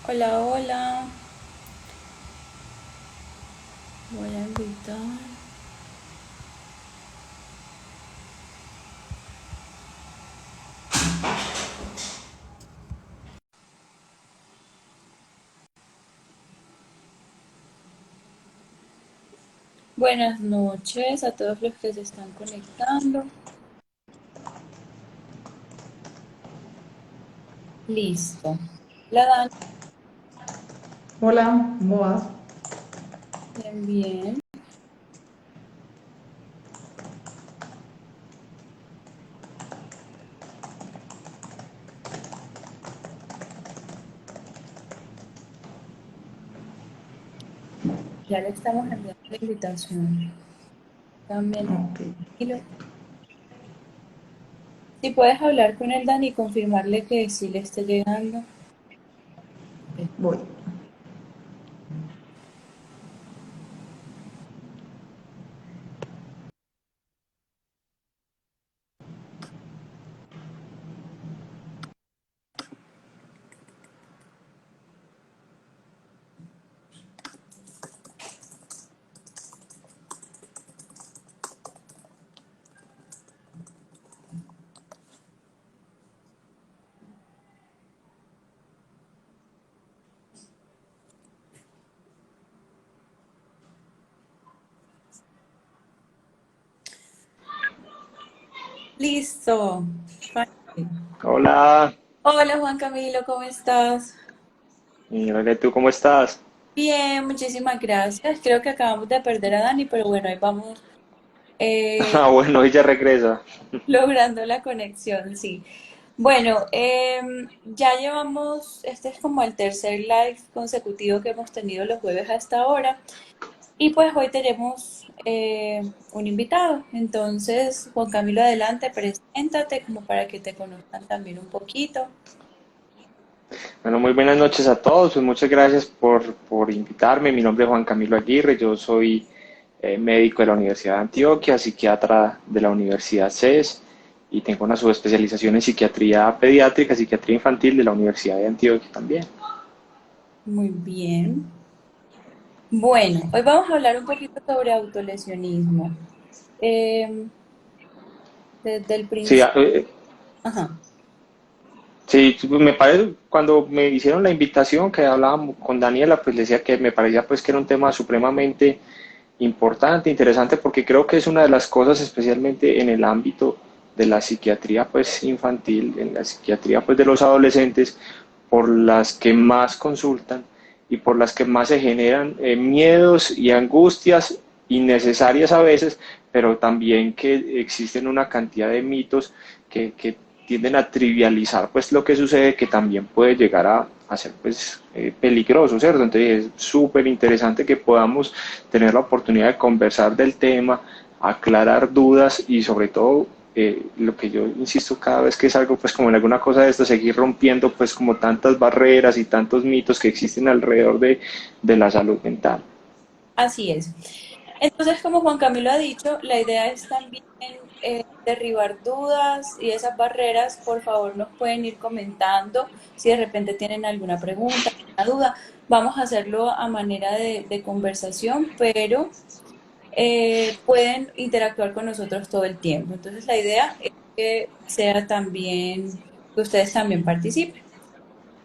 Hola, hola. Voy a invitar. Buenas noches a todos los que se están conectando. Listo. La dan Hola, ¿cómo vas? bien, bien. Ya le estamos enviando la invitación. También. Ok, Si puedes hablar con el Dan y confirmarle que sí le esté llegando. voy. Listo. Hola, Hola Juan Camilo, ¿cómo estás? hola, ¿tú cómo estás? Bien, muchísimas gracias. Creo que acabamos de perder a Dani, pero bueno, ahí vamos Ah, bueno, ella regresa. logrando la conexión, sí. Bueno, ya llevamos, este es como el tercer live consecutivo que hemos tenido los jueves hasta ahora y pues hoy tenemos un invitado. Entonces, Juan Camilo, adelante, preséntate como para que te conozcan también un poquito. Bueno, muy buenas noches a todos, pues muchas gracias por invitarme. Mi nombre es Juan Camilo Aguirre, yo soy médico de la Universidad de Antioquia, psiquiatra de la Universidad CES y tengo una subespecialización en psiquiatría pediátrica, psiquiatría infantil de la Universidad de Antioquia también. Muy bien. Bueno, hoy vamos a hablar un poquito sobre autolesionismo. Em, Desde el Sí, principio, ajá. sí, pues, me parece, cuando me hicieron la invitación que hablábamos con Daniela, pues le decía que me parecía pues que era un tema supremamente importante, interesante, porque creo que es una de las cosas, especialmente en el ámbito de la psiquiatría pues infantil, en la psiquiatría pues de los adolescentes, por las que más consultan y por las que más se generan miedos y angustias innecesarias a veces, pero también que existen una cantidad de mitos que tienden a trivializar pues lo que sucede, que también puede llegar a ser pues peligroso, ¿cierto? Entonces es súper interesante que podamos tener la oportunidad de conversar del tema, aclarar dudas y sobre todo lo que yo insisto cada vez que salgo pues como en alguna cosa de esto, seguir rompiendo pues como tantas barreras y tantos mitos que existen alrededor de la salud mental. Así es. Entonces, como Juan Camilo ha dicho, la idea es también derribar dudas y esas barreras. Por favor, nos pueden ir comentando si de repente tienen alguna pregunta, alguna duda. Vamos a hacerlo a manera de conversación, pero pueden interactuar con nosotros todo el tiempo. Entonces, la idea es que sea también, que ustedes también participen.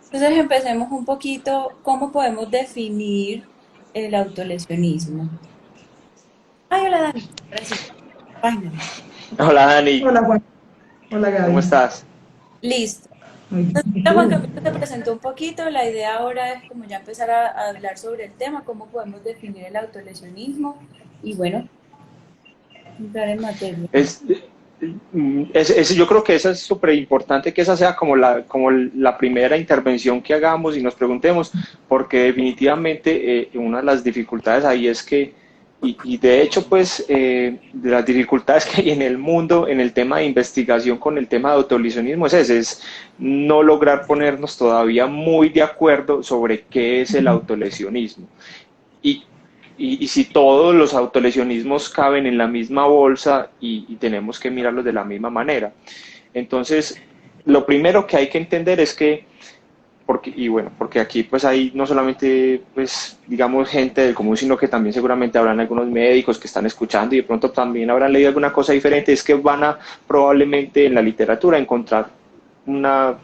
Entonces, empecemos un poquito, ¿cómo podemos definir el autolesionismo? Ay, hola Dani. Ahora sí. Página. Hola Dani, Hola Juan, hola ¿cómo Gaby. estás? Listo. Muy bien, ¿y Ya Juan tú? Camilo te presentó un poquito. La idea ahora es como ya empezar a hablar sobre el tema, cómo podemos definir el autolesionismo y bueno, entrar en materia. Es, yo creo que esa es súper importante que esa sea como la primera intervención que hagamos y nos preguntemos, porque definitivamente una de las dificultades ahí es que, y de hecho pues de las dificultades que hay en el mundo en el tema de investigación con el tema de autolesionismo es ese, es no lograr ponernos todavía muy de acuerdo sobre qué es el autolesionismo. Y, y si todos los autolesionismos caben en la misma bolsa y tenemos que mirarlos de la misma manera. Entonces, lo primero que hay que entender es que y bueno, porque aquí pues hay no solamente pues digamos gente del común, sino que también seguramente habrán algunos médicos que están escuchando y de pronto también habrán leído alguna cosa diferente, es que van a probablemente en la literatura encontrar una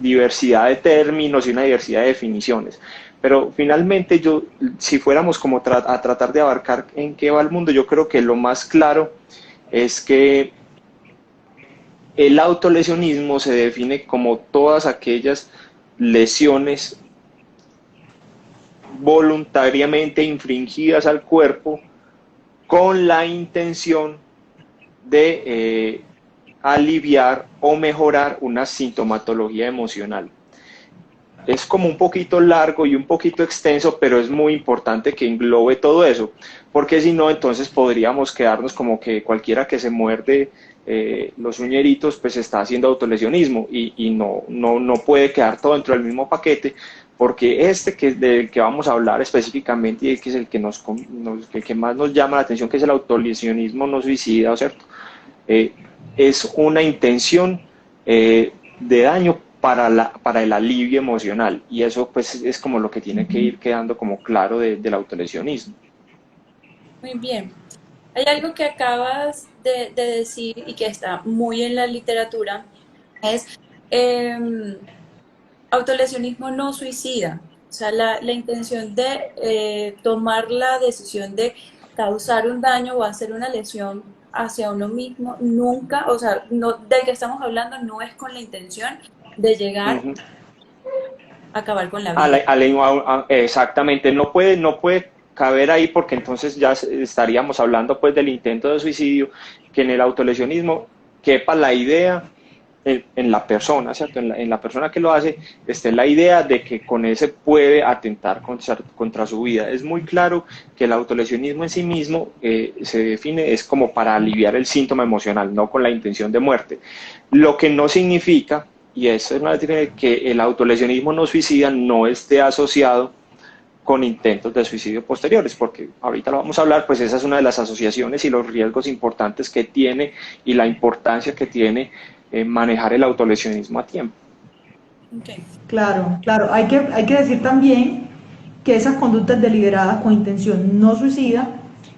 diversidad de términos y una diversidad de definiciones. Pero finalmente si fuéramos como a tratar de abarcar en qué va el mundo, yo creo que lo más claro es que el autolesionismo se define como todas aquellas lesiones voluntariamente infringidas al cuerpo con la intención de aliviar o mejorar una sintomatología emocional. Es como un poquito largo y un poquito extenso, pero es muy importante que englobe todo eso, porque si no, entonces podríamos quedarnos como que cualquiera que se muerde los uñeritos, pues está haciendo autolesionismo y no puede quedar todo dentro del mismo paquete, porque del que vamos a hablar específicamente y que es el que, el que más nos llama la atención, que es el autolesionismo no suicida, ¿cierto? Eh, es una intención de daño para el alivio emocional, y eso pues es como lo que tiene que ir quedando como claro del autolesionismo. Muy bien. Hay algo que acabas de decir y que está muy en la literatura, es autolesionismo no suicida. O sea, la intención de tomar la decisión de causar un daño o hacer una lesión hacia uno mismo, nunca, o sea, no, del que estamos hablando no es con la intención de llegar Uh-huh. a acabar con la vida. Exactamente, no puede caber ahí, porque entonces ya estaríamos hablando pues del intento de suicidio, que en el autolesionismo quepa la idea en la persona, ¿cierto? En la persona que lo hace, esté la idea de que con ese puede atentar contra su vida. Es muy claro que el autolesionismo en sí mismo se define, es como para aliviar el síntoma emocional, no con la intención de muerte. Lo que no significa, y eso es una diferencia, que el autolesionismo no suicida no esté asociado con intentos de suicidio posteriores, porque ahorita lo vamos a hablar, pues esa es una de las asociaciones y los riesgos importantes que tiene y la importancia que tiene manejar el autolesionismo a tiempo. Okay. Claro, claro. Hay que decir también que esas conductas deliberadas con intención no suicida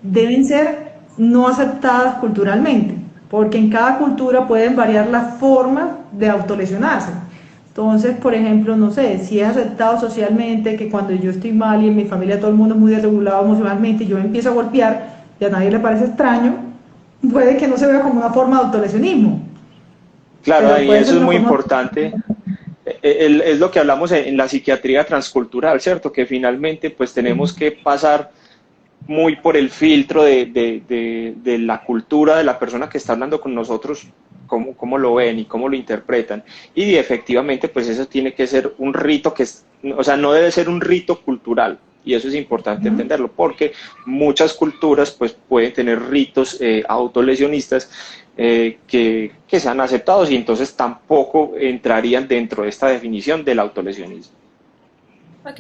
deben ser no aceptadas culturalmente, porque en cada cultura pueden variar las formas de autolesionarse. Entonces, por ejemplo, no sé, si es aceptado socialmente que cuando yo estoy mal y en mi familia todo el mundo es muy desregulado emocionalmente y yo me empiezo a golpear y a nadie le parece extraño, puede que no se vea como una forma de autolesionismo, Claro, pero y puede eso ser es una muy forma. importante. Es lo que hablamos en la psiquiatría transcultural, ¿cierto? Que finalmente pues tenemos que pasar muy por el filtro de la cultura de la persona que está hablando con nosotros, cómo lo ven y cómo lo interpretan. Y efectivamente, pues eso tiene que ser un rito o sea, no debe ser un rito cultural. Y eso es importante entenderlo, porque muchas culturas pues pueden tener ritos autolesionistas que sean aceptados, y entonces tampoco entrarían dentro de esta definición del autolesionismo. Ok,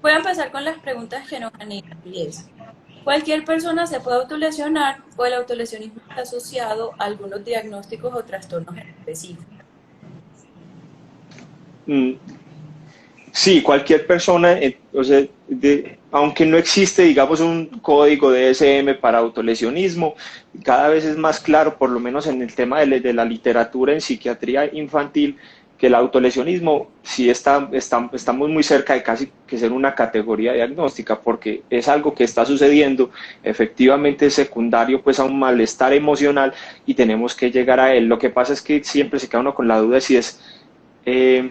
voy a empezar con las preguntas que nos han ido. Y es, ¿cualquier persona se puede autolesionar o el autolesionismo está asociado a algunos diagnósticos o trastornos específicos? Mm, Sí, cualquier persona, o sea, aunque no existe, digamos, un código DSM para autolesionismo, cada vez es más claro, por lo menos en el tema de la literatura en psiquiatría infantil, que el autolesionismo sí estamos muy cerca de casi que ser una categoría diagnóstica, porque es algo que está sucediendo, efectivamente es secundario pues a un malestar emocional y tenemos que llegar a él. Lo que pasa es que siempre se queda uno con la duda de si es... Eh,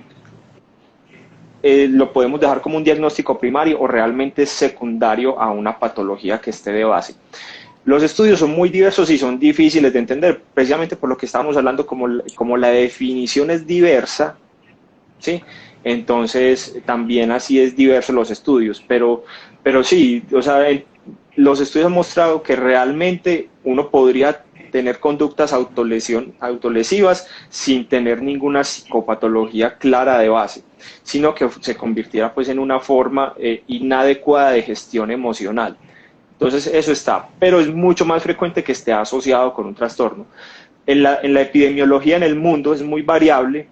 lo podemos dejar como un diagnóstico primario o realmente es secundario a una patología que esté de base. Los estudios son muy diversos y son difíciles de entender, precisamente por lo que estábamos hablando, como la definición es diversa, ¿sí? Entonces también así es diverso los estudios, pero sí, o sea, los estudios han mostrado que realmente uno podría tener conductas autolesivas sin tener ninguna psicopatología clara de base, sino que se convirtiera pues en una forma inadecuada de gestión emocional. Entonces eso está, pero es mucho más frecuente que esté asociado con un trastorno. En la epidemiología en el mundo es muy variable,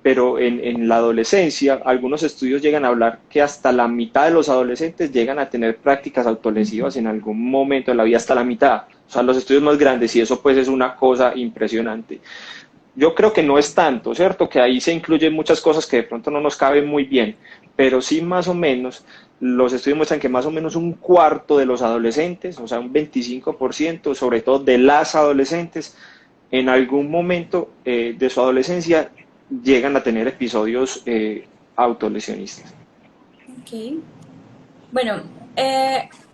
pero en la adolescencia algunos estudios llegan a hablar que hasta la mitad de los adolescentes llegan a tener prácticas autolesivas en algún momento de la vida, hasta la mitad, o sea, los estudios más grandes, y eso pues es una cosa impresionante. Yo creo que no es tanto, ¿cierto? Que ahí se incluyen muchas cosas que de pronto no nos caben muy bien, pero sí más o menos, los estudios muestran que más o menos un cuarto de los adolescentes, o sea, un 25%, sobre todo de las adolescentes, en algún momento de su adolescencia llegan a tener episodios autolesionistas. Ok. Bueno,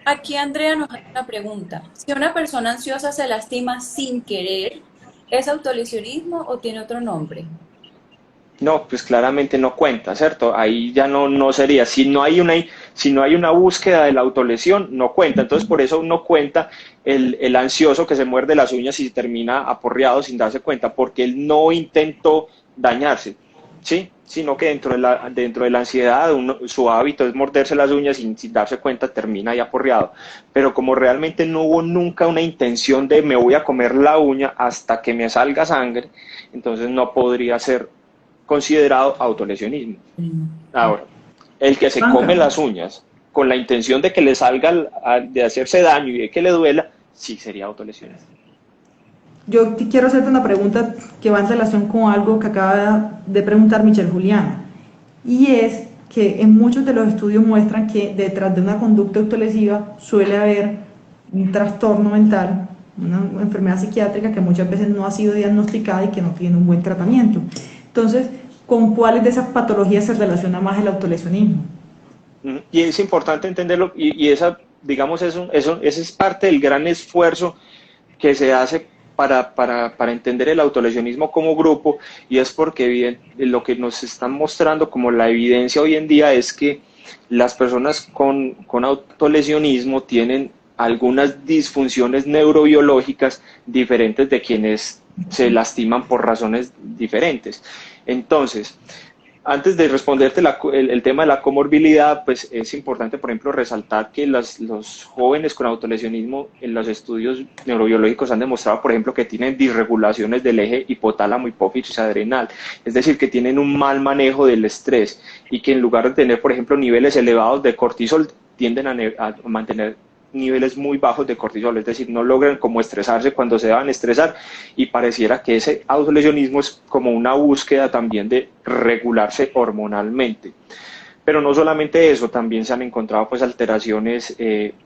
aquí Andrea nos hace una pregunta. Si una persona ansiosa se lastima sin querer, ¿es autolesionismo o tiene otro nombre? No, pues claramente no cuenta, ¿cierto? Ahí ya no sería. Si no hay una búsqueda de la autolesión, no cuenta. Entonces, por eso no cuenta el ansioso que se muerde las uñas y termina aporreado sin darse cuenta, porque él no intentó dañarse, ¿sí? Sino que dentro de la ansiedad, su hábito es morderse las uñas y sin darse cuenta termina ahí aporreado. Pero como realmente no hubo nunca una intención de me voy a comer la uña hasta que me salga sangre, entonces no podría ser considerado autolesionismo. Ahora, el que se come Sandra, las uñas con la intención de que le salga, de hacerse daño y de que le duela, sí sería autolesionismo. yo quiero hacerte una pregunta que va en relación con algo que acaba de preguntar Michelle Juliana, y es que en muchos de los estudios muestran que detrás de una conducta autolesiva suele haber un trastorno mental, una enfermedad psiquiátrica que muchas veces no ha sido diagnosticada y que no tiene un buen tratamiento. Entonces, ¿con cuáles de esas patologías se relaciona más el autolesionismo? Y es importante entenderlo, y esa, digamos, ese es parte del gran esfuerzo que se hace para entender el autolesionismo como grupo, y es porque bien, lo que nos están mostrando como la evidencia hoy en día es que las personas con autolesionismo tienen algunas disfunciones neurobiológicas diferentes de quienes se lastiman por razones diferentes. Entonces, antes de responderte el tema de la comorbilidad, pues es importante, por ejemplo, resaltar que los jóvenes con autolesionismo en los estudios neurobiológicos han demostrado, por ejemplo, que tienen disregulaciones del eje hipotálamo hipófisis adrenal, es decir, que tienen un mal manejo del estrés y que en lugar de tener, por ejemplo, niveles elevados de cortisol, tienden a mantener niveles muy bajos de cortisol, es decir, no logran como estresarse cuando se deban estresar, y pareciera que ese autolesionismo es como una búsqueda también de regularse hormonalmente. Pero no solamente eso, también se han encontrado pues alteraciones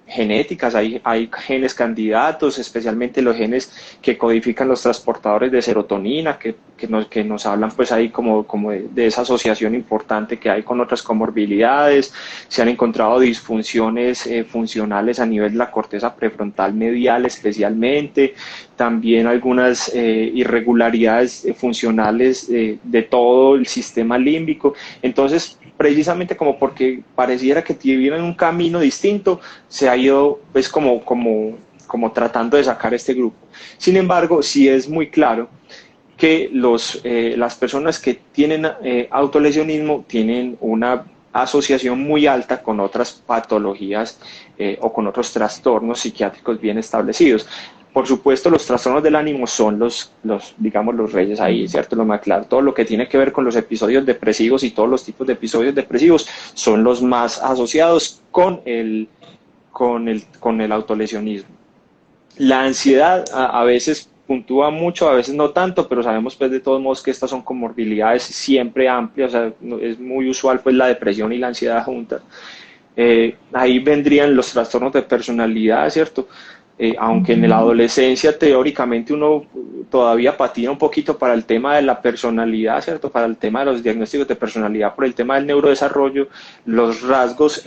genéticas, hay genes candidatos, especialmente los genes que codifican los transportadores de serotonina, que nos hablan pues ahí como de esa asociación importante que hay con otras comorbilidades. Se han encontrado disfunciones funcionales a nivel de la corteza prefrontal medial especialmente, también algunas irregularidades funcionales de todo el sistema límbico. Entonces, precisamente como porque pareciera que tienen un camino distinto, se ha ido pues como tratando de sacar este grupo. Sin embargo, sí es muy claro que las personas que tienen autolesionismo tienen una asociación muy alta con otras patologías o con otros trastornos psiquiátricos bien establecidos. Por supuesto, los trastornos del ánimo son digamos, los reyes ahí, ¿cierto? Lo más claro, todo lo que tiene que ver con los episodios depresivos y todos los tipos de episodios depresivos son los más asociados con el autolesionismo. La ansiedad a veces puntúa mucho, a veces no tanto, pero sabemos pues de todos modos que estas son comorbilidades siempre amplias, o sea, es muy usual pues la depresión y la ansiedad juntas. Ahí vendrían los trastornos de personalidad, ¿cierto? Aunque en la adolescencia teóricamente uno todavía patina un poquito para el tema de la personalidad, ¿cierto? Para el tema de los diagnósticos de personalidad, por el tema del neurodesarrollo, los rasgos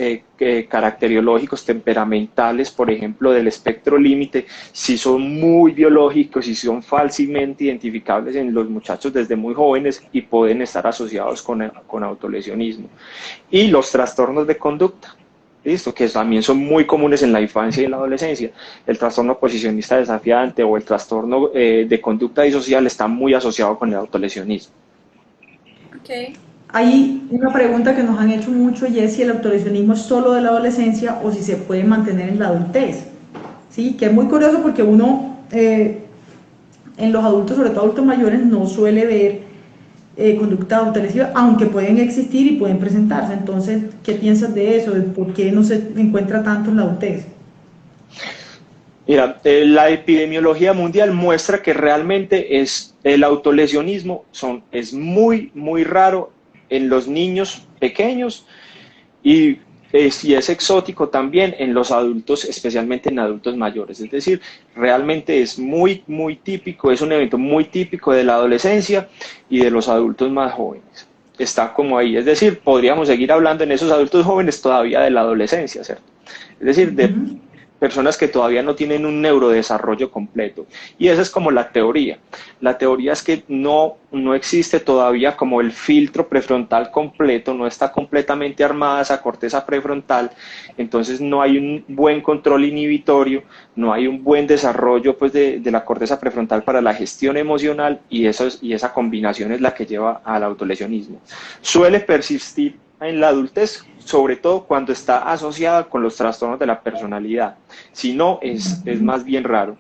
caracteriológicos, temperamentales, por ejemplo, del espectro límite, si son muy biológicos y son fácilmente identificables en los muchachos desde muy jóvenes y pueden estar asociados con autolesionismo. Y los trastornos de conducta, ¿listo? Que también son muy comunes en la infancia y en la adolescencia. El trastorno posicionista desafiante o el trastorno de conducta disocial está muy asociado con el autolesionismo. Ok. Hay una pregunta que nos han hecho mucho, y es si el autolesionismo es solo de la adolescencia o si se puede mantener en la adultez. ¿Sí? Que es muy curioso porque uno en los adultos, sobre todo adultos mayores, no suele ver conducta autolesiva, aunque pueden existir y pueden presentarse. Entonces, ¿qué piensas de eso? ¿De por qué no se encuentra tanto en la adultez? Mira, la epidemiología mundial muestra que realmente el autolesionismo es muy, muy raro en los niños pequeños y es exótico también en los adultos, especialmente en adultos mayores. Es decir, realmente es muy, muy típico, es un evento muy típico de la adolescencia y de los adultos más jóvenes. Está como ahí, es decir, podríamos seguir hablando en esos adultos jóvenes todavía de la adolescencia, ¿cierto? Es decir, de personas que todavía no tienen un neurodesarrollo completo. Y esa es como la teoría. La teoría es que no existe todavía como el filtro prefrontal completo, no está completamente armada esa corteza prefrontal, entonces no hay un buen control inhibitorio, no hay un buen desarrollo pues, de la corteza prefrontal para la gestión emocional y esa combinación es la que lleva al autolesionismo. Suele persistir en la adultez, sobre todo cuando está asociada con los trastornos de la personalidad. Si no, es más bien raro.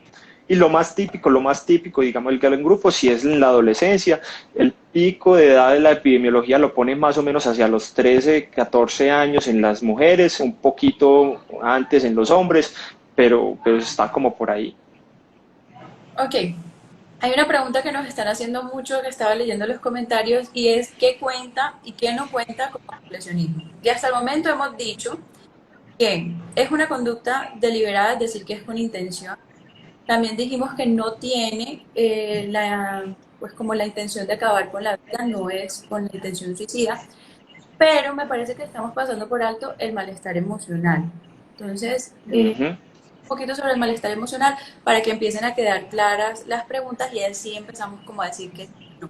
Y lo más típico, digamos, el gran grupo, si es en la adolescencia, el pico de edad de la epidemiología lo pone más o menos hacia los 13, 14 años en las mujeres, un poquito antes en los hombres, pero está como por ahí. Ok, hay una pregunta que nos están haciendo mucho, que estaba leyendo los comentarios, y es ¿qué cuenta y qué no cuenta como lesionismo? Y hasta el momento hemos dicho que es una conducta deliberada, es decir, que es con intención. También dijimos que no tiene pues como la intención de acabar con la vida, no es con la intención suicida, pero me parece que estamos pasando por alto el malestar emocional. Entonces, Ujú. un poquito sobre el malestar emocional para que empiecen a quedar claras las preguntas y así empezamos como a decir que no.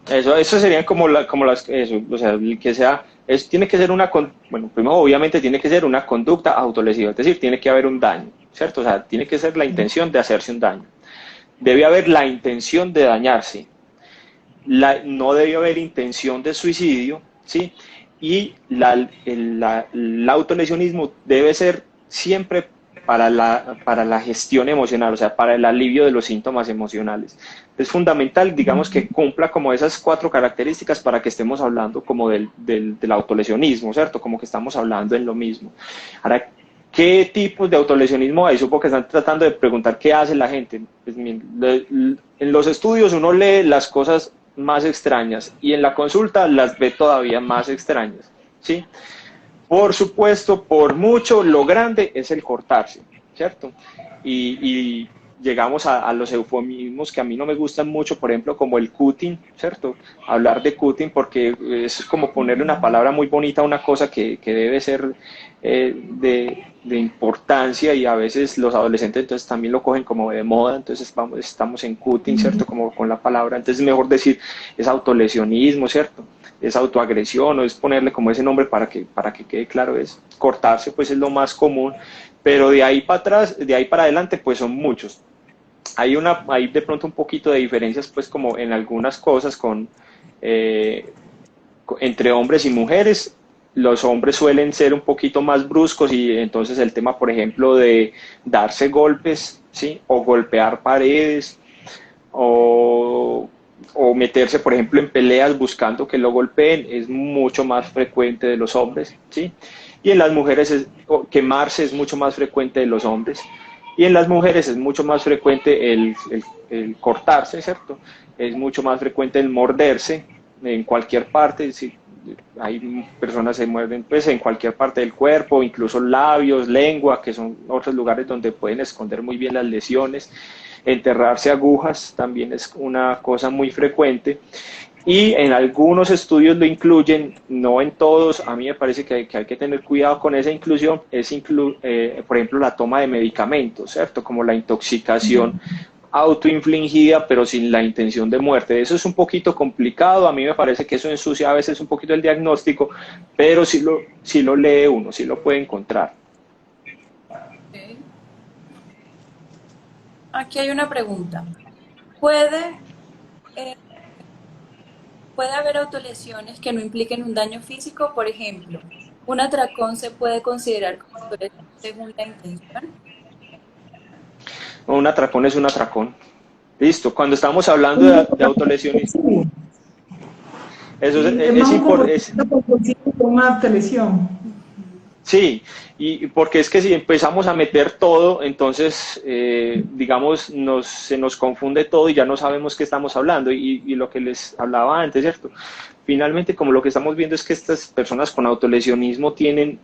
Eso serían eso, o sea, el que sea, tiene que ser bueno, primero obviamente tiene que ser una conducta autolesiva, es decir, tiene que haber un daño, ¿cierto? O sea, tiene que ser la intención de hacerse un daño. Debe haber la intención de dañarse, no debe haber intención de suicidio, ¿sí? Y el autolesionismo debe ser siempre para la gestión emocional, o sea, para el alivio de los síntomas emocionales. Es fundamental, digamos, que cumpla como esas 4 características para que estemos hablando como del autolesionismo, ¿cierto? Como que estamos hablando en lo mismo. Ahora, ¿qué tipos de autolesionismo hay? Supongo que están tratando de preguntar qué hace la gente. Pues, en los estudios uno lee las cosas más extrañas y en la consulta las ve todavía más extrañas, ¿sí? Por supuesto, por mucho, lo grande es el cortarse, ¿cierto? Y llegamos a los eufemismos que a mí no me gustan mucho, por ejemplo, como el cutting, ¿cierto? Hablar de cutting porque es como ponerle una palabra muy bonita a una cosa que debe ser de importancia y a veces los adolescentes entonces también lo cogen como de moda, entonces estamos en cutting, ¿cierto? Como con la palabra, entonces es mejor decir es autolesionismo, ¿cierto? Es autoagresión o es ponerle como ese nombre para que quede claro, es cortarse, pues es lo más común, pero de ahí para atrás, de ahí para adelante, pues son muchos. Hay de pronto un poquito de diferencias, pues como en algunas cosas entre hombres y mujeres. Los hombres suelen ser un poquito más bruscos y entonces el tema, por ejemplo, de darse golpes, ¿sí? O golpear paredes, o meterse, por ejemplo, en peleas buscando que lo golpeen, es mucho más frecuente de los hombres, ¿sí? Y en las mujeres quemarse es mucho más frecuente de los hombres. Y en las mujeres es mucho más frecuente el cortarse, ¿cierto? Es mucho más frecuente el morderse en cualquier parte, ¿sí? Hay personas que se muerden pues, en cualquier parte del cuerpo, incluso labios, lengua, que son otros lugares donde pueden esconder muy bien las lesiones. Enterrarse agujas también es una cosa muy frecuente y en algunos estudios lo incluyen, no en todos. A mí me parece que hay que tener cuidado con esa inclusión, por ejemplo la toma de medicamentos, ¿cierto? Como la intoxicación autoinfligida pero sin la intención de muerte. Eso es un poquito complicado, a mí me parece que eso ensucia a veces un poquito el diagnóstico, pero si lo lee uno, si lo puede encontrar. Okay. Aquí hay una pregunta. ¿Puede, eh, ¿Puede haber autolesiones que no impliquen un daño físico? Por ejemplo, ¿un atracón se puede considerar como autolesión según la intención? Un atracón es un atracón. Listo, cuando estamos hablando de autolesiones, Eso Sí, es más es un importante. comportamiento compulsivo que una televisión. Sí, y porque es que si empezamos a meter todo, entonces, digamos, se nos confunde todo y ya no sabemos qué estamos hablando. Y lo que les hablaba antes, ¿cierto? Finalmente, como lo que estamos viendo es que estas personas con autolesionismo tienen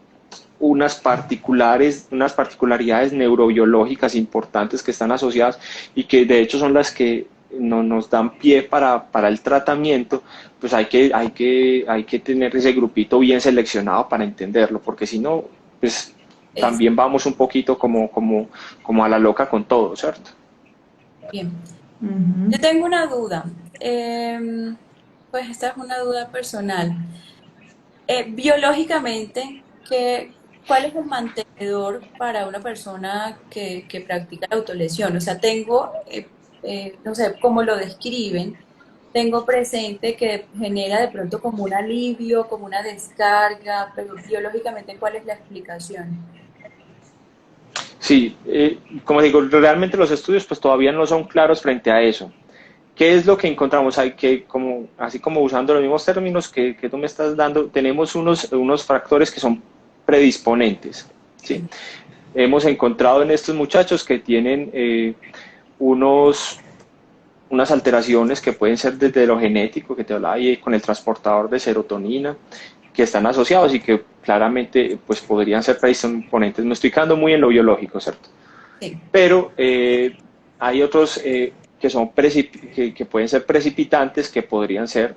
unas particularidades neurobiológicas importantes que están asociadas y que de hecho son las que no nos dan pie para el tratamiento, pues hay que tener ese grupito bien seleccionado para entenderlo, porque si no, pues Es también vamos un poquito como a la loca con todo, ¿cierto? bien. Ujú. Yo tengo una duda. Pues esta es una duda personal. Biológicamente, ¿cuál es el mantenedor para una persona que practica la autolesión? O sea, no sé cómo lo describen, tengo presente que genera de pronto como un alivio, como una descarga, pero biológicamente, ¿cuál es la explicación? Sí, como digo, realmente los estudios pues todavía no son claros frente a eso. ¿Qué es lo que encontramos? Hay que, como, así como usando los mismos términos que tú me estás dando, tenemos unos factores que son predisponentes. ¿Sí? Sí. Hemos encontrado en estos muchachos que tienen unos, unas alteraciones que pueden ser desde lo genético, que te hablaba ahí con el transportador de serotonina, que están asociados y que claramente pues, podrían ser predisponentes. Me estoy quedando muy en lo biológico, ¿cierto? Sí. Pero hay otros que pueden ser precipitantes, que podrían ser,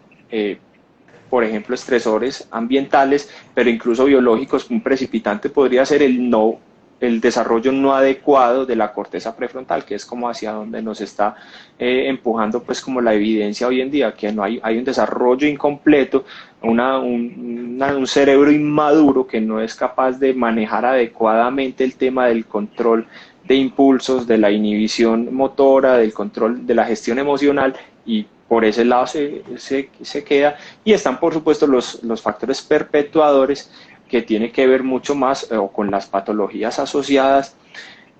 por ejemplo, estresores ambientales, pero incluso biológicos. Un precipitante podría ser el desarrollo no adecuado de la corteza prefrontal, que es como hacia donde nos está empujando pues como la evidencia hoy en día, que no hay un desarrollo incompleto, un cerebro inmaduro que no es capaz de manejar adecuadamente el tema del control de impulsos, de la inhibición motora, del control de la gestión emocional, y por ese lado se queda. Y están por supuesto los factores perpetuadores, que tiene que ver mucho más o con las patologías asociadas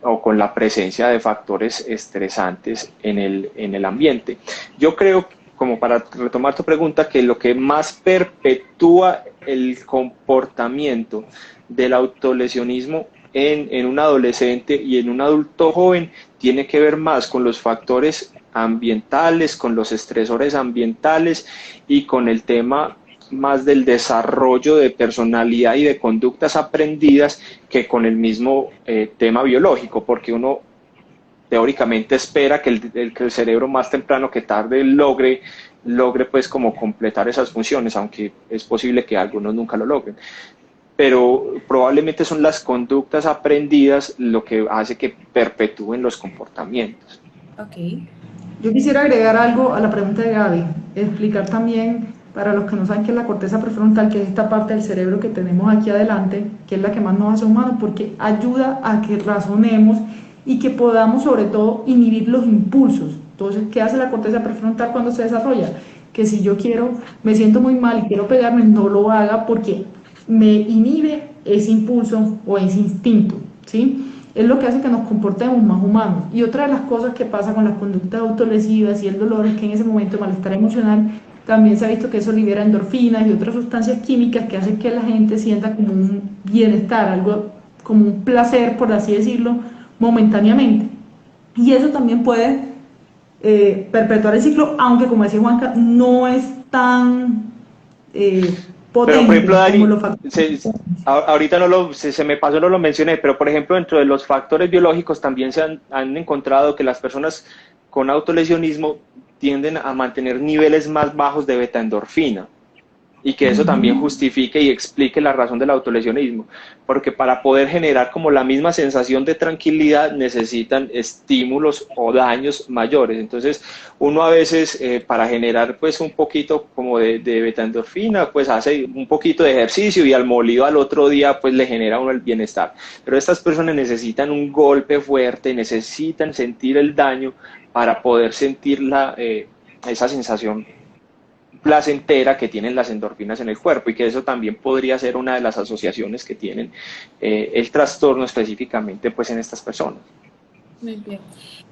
o con la presencia de factores estresantes en el ambiente. Yo creo, como para retomar tu pregunta, que lo que más perpetúa el comportamiento del autolesionismo en un adolescente y en un adulto joven tiene que ver más con los factores ambientales, con los estresores ambientales y con el tema más del desarrollo de personalidad y de conductas aprendidas que con el mismo tema biológico, porque uno teóricamente espera que el cerebro más temprano que tarde logre pues como completar esas funciones, aunque es posible que algunos nunca lo logren. Pero probablemente son las conductas aprendidas lo que hace que perpetúen los comportamientos. Ok. Yo quisiera agregar algo a la pregunta de Gaby, explicar también para los que no saben qué es la corteza prefrontal, que es esta parte del cerebro que tenemos aquí adelante, que es la que más nos hace humanos, porque ayuda a que razonemos y que podamos sobre todo inhibir los impulsos. Entonces, ¿qué hace la corteza prefrontal cuando se desarrolla? Que si yo quiero, me siento muy mal y quiero pegarme, no lo haga porque me inhibe ese impulso o ese instinto, ¿sí? Es lo que hace que nos comportemos más humanos. Y otra de las cosas que pasa con las conductas autolesivas y el dolor es que en ese momento de malestar emocional también se ha visto que eso libera endorfinas y otras sustancias químicas que hacen que la gente sienta como un bienestar, algo como un placer, por así decirlo, momentáneamente. Y eso también puede perpetuar el ciclo, aunque como decía Juanca, no es tan Pero por ejemplo, potente como Dani, los factores. ahorita se me pasó, no lo mencioné, pero por ejemplo, dentro de los factores biológicos también han encontrado que las personas con autolesionismo tienden a mantener niveles más bajos de betaendorfina, y que eso también Uh-huh. justifique y explique la razón del autolesionismo, porque para poder generar como la misma sensación de tranquilidad necesitan estímulos o daños mayores. Entonces uno a veces para generar pues un poquito como de betaendorfina pues hace un poquito de ejercicio y al molido al otro día pues le genera a uno el bienestar, pero estas personas necesitan un golpe fuerte, necesitan sentir el daño para poder sentir esa sensación placentera que tienen las endorfinas en el cuerpo, y que eso también podría ser una de las asociaciones que tienen el trastorno específicamente pues en estas personas. Muy bien.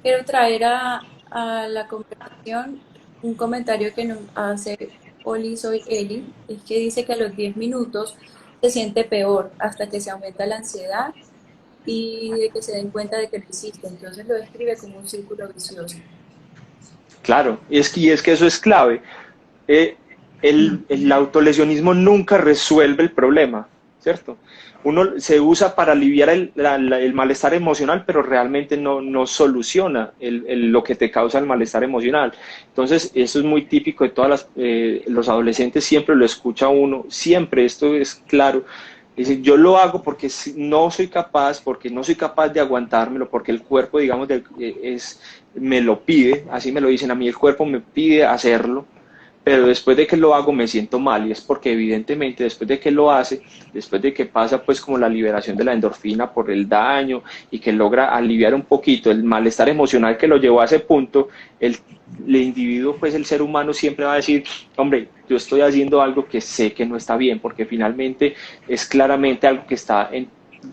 Quiero traer a la conversación un comentario que nos hace Oli, soy Eli, es que dice que a los 10 minutos se siente peor hasta que se aumenta la ansiedad y de que se den cuenta de que no existe. Entonces lo describe como un círculo vicioso. Claro, y es que eso es clave. Eh, el autolesionismo nunca resuelve el problema, ¿cierto? Uno se usa para aliviar el malestar emocional, pero realmente no soluciona lo que te causa el malestar emocional. Entonces, eso es muy típico de todas los adolescentes, siempre lo escucha uno, siempre, esto es claro. Dice, yo lo hago porque no soy capaz, porque no soy capaz de aguantármelo, porque el cuerpo, digamos, me lo pide, así me lo dicen a mí, el cuerpo me pide hacerlo, pero después de que lo hago me siento mal y es porque evidentemente después de que lo hace, después de que pasa pues como la liberación de la endorfina por el daño y que logra aliviar un poquito el malestar emocional que lo llevó a ese punto, el individuo pues el ser humano siempre va a decir, hombre, yo estoy haciendo algo que sé que no está bien porque finalmente es claramente algo que está en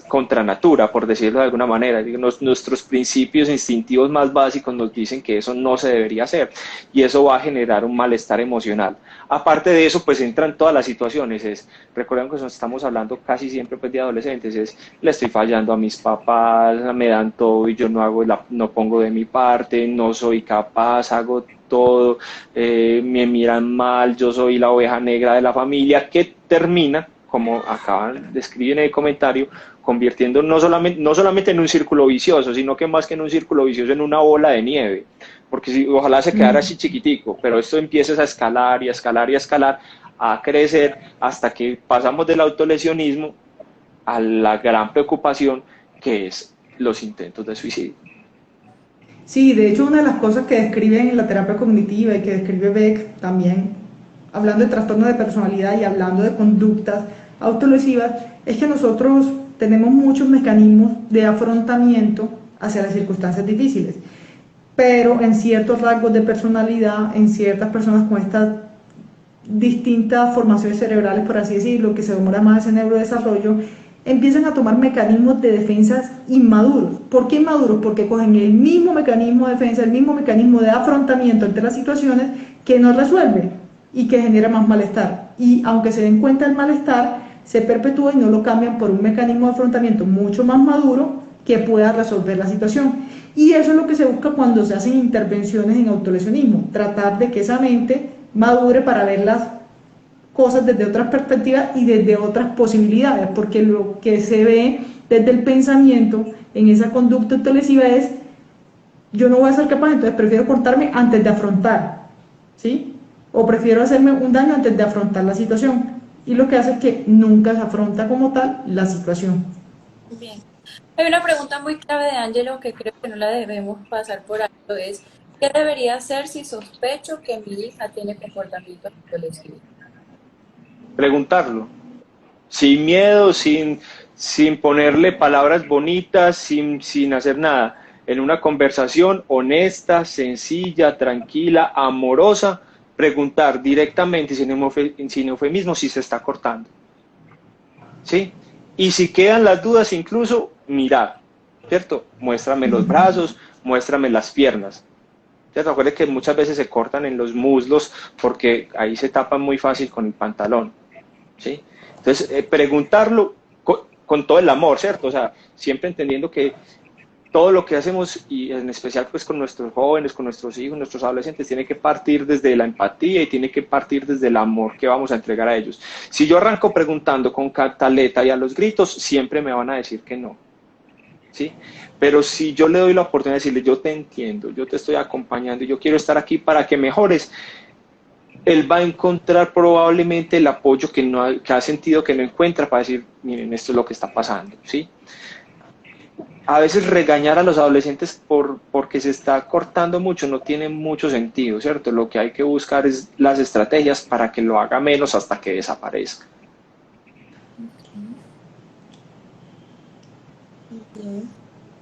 contra natura, por decirlo de alguna manera. Nuestros principios instintivos más básicos nos dicen que eso no se debería hacer y eso va a generar un malestar emocional. Aparte de eso, pues entran todas las situaciones. Recuerden que estamos hablando casi siempre pues, de adolescentes, le estoy fallando a mis papás, me dan todo y yo no pongo de mi parte, no soy capaz, hago todo, me miran mal, yo soy la oveja negra de la familia, que termina, como acaban de escribir en el comentario, convirtiendo no solamente en un círculo vicioso, sino que más que en un círculo vicioso, en una bola de nieve. Porque ojalá se quedara así chiquitico, pero esto empieza a escalar y a escalar y a escalar, a crecer, hasta que pasamos del autolesionismo a la gran preocupación que es los intentos de suicidio. Sí, de hecho una de las cosas que describen en la terapia cognitiva y que describe Beck también, hablando de trastorno de personalidad y hablando de conductas autolesivas, es que nosotros tenemos muchos mecanismos de afrontamiento hacia las circunstancias difíciles, pero en ciertos rasgos de personalidad, en ciertas personas con estas distintas formaciones cerebrales, por así decirlo, que se demora más ese neurodesarrollo, empiezan a tomar mecanismos de defensas inmaduros. ¿Por qué inmaduros? Porque cogen el mismo mecanismo de defensa, el mismo mecanismo de afrontamiento ante las situaciones que no resuelve y que genera más malestar. Y aunque se den cuenta del malestar, se perpetúa y no lo cambian por un mecanismo de afrontamiento mucho más maduro que pueda resolver la situación. Y eso es lo que se busca cuando se hacen intervenciones en autolesionismo, tratar de que esa mente madure para ver las cosas desde otras perspectivas y desde otras posibilidades, porque lo que se ve desde el pensamiento en esa conducta autolesiva es yo no voy a ser capaz, entonces prefiero cortarme antes de afrontar, ¿sí? O prefiero hacerme un daño antes de afrontar la situación, y lo que hace es que nunca se afronta como tal la situación. Bien. Hay una pregunta muy clave de Angelo que creo que no la debemos pasar por alto, es ¿qué debería hacer si sospecho que mi hija tiene comportamientos autolesivos? Preguntarlo, sin miedo, sin ponerle palabras bonitas, sin hacer nada. En una conversación honesta, sencilla, tranquila, amorosa, preguntar directamente, sin eufemismo, si se está cortando. ¿Sí? Y si quedan las dudas, incluso mirar, ¿cierto? Muéstrame los brazos, muéstrame las piernas. ¿Cierto? Recuerde que muchas veces se cortan en los muslos porque ahí se tapan muy fácil con el pantalón. ¿Sí? Entonces, preguntarlo con todo el amor, ¿cierto? O sea, siempre entendiendo que todo lo que hacemos, y en especial pues con nuestros jóvenes, con nuestros hijos, nuestros adolescentes, tiene que partir desde la empatía y tiene que partir desde el amor que vamos a entregar a ellos. Si yo arranco preguntando con cantaleta y a los gritos, siempre me van a decir que no, ¿sí? Pero si yo le doy la oportunidad de decirle, yo te entiendo, yo te estoy acompañando y yo quiero estar aquí para que mejores, él va a encontrar probablemente el apoyo que ha sentido que no encuentra para decir, miren, esto es lo que está pasando, ¿sí? A veces regañar a los adolescentes porque se está cortando mucho no tiene mucho sentido, ¿cierto? Lo que hay que buscar es las estrategias para que lo haga menos hasta que desaparezca. Bien.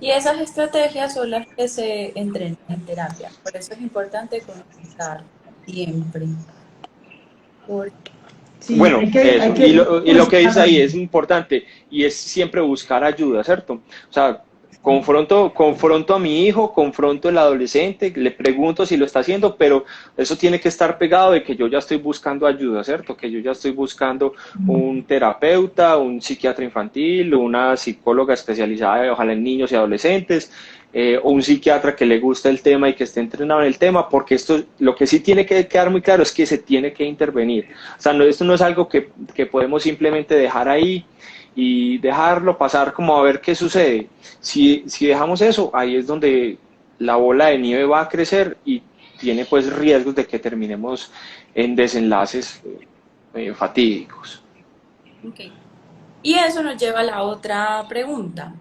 Y esas estrategias son las que se entrenan en terapia. Por eso es importante comunicar siempre. Porque Sí, Bueno, hay eso. que Y lo que dice buscar. ahí es importante y es siempre buscar ayuda, ¿cierto? O sea, confronto a mi hijo, confronto al adolescente, le pregunto si lo está haciendo, pero eso tiene que estar pegado de que yo ya estoy buscando ayuda, ¿cierto? Que yo ya estoy buscando un terapeuta, un psiquiatra infantil, una psicóloga especializada, ojalá en niños y adolescentes, o un psiquiatra que le guste el tema y que esté entrenado en el tema, porque esto, lo que sí tiene que quedar muy claro es que se tiene que intervenir. O sea, esto no es algo que podemos simplemente dejar ahí y dejarlo pasar como a ver qué sucede. Si dejamos eso, ahí es donde la bola de nieve va a crecer y tiene pues riesgos de que terminemos en desenlaces fatídicos. Okay. Y eso nos lleva a la otra pregunta.